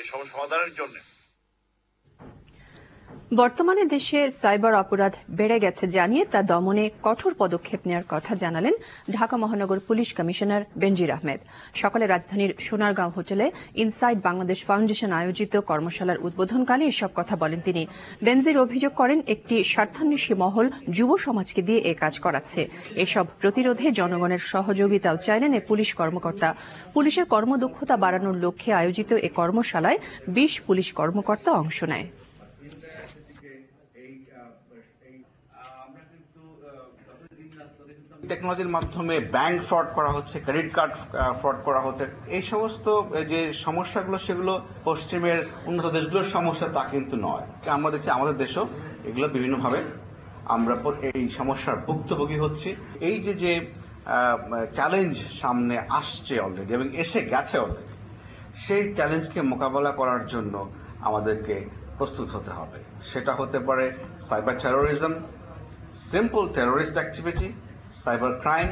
এই সমস্যা সমাধানের জন্য বর্তমানে দেশে সাইবার অপরাধ বেড়ে গেছে জানিয়ে তা দমনে কঠোর পদক্ষেপ নেওয়ার কথা জানালেন ঢাকা মহানগর পুলিশ কমিশনার বেনজির আহমেদ। সকালে রাজধানীর সোনারগাঁও হোটেলে ইনসাইড বাংলাদেশ ফাউন্ডেশন আয়োজিত কর্মশালার উদ্বোধনকালে এসব কথা বলেন তিনি। বেনজির অভিযোগ করেন, একটি স্বার্থান্বেষী মহল যুব সমাজকে দিয়ে এ কাজ করাচ্ছে। এসব প্রতিরোধে জনগণের সহযোগিতাও চাইলেন এ পুলিশ কর্মকর্তা। পুলিশের কর্মদক্ষতা বাড়ানোর লক্ষ্যে আয়োজিত এ কর্মশালায় ২০ পুলিশ কর্মকর্তা অংশ নেয়। টেকনোলজির মাধ্যমে ব্যাংক ফ্রড করা হচ্ছে, ক্রেডিট কার্ড ফ্রড করা হচ্ছে। এই সমস্ত যে সমস্যাগুলো সেগুলো পশ্চিমের উন্নত দেশগুলোর সমস্যা তা কিন্তু নয়। আমরা দেখছি আমাদের দেশও এগুলো বিভিন্নভাবে আমরা এই সমস্যার ভুক্তভোগী হচ্ছি। এই যে চ্যালেঞ্জ সামনে আসছে অলরেডি এবং এসে গেছে অলরেডি, সেই চ্যালেঞ্জকে মোকাবেলা করার জন্য আমাদেরকে প্রস্তুত হতে হবে। সেটা হতে পারে cyber terrorism, simple terrorist activity, cyber crime.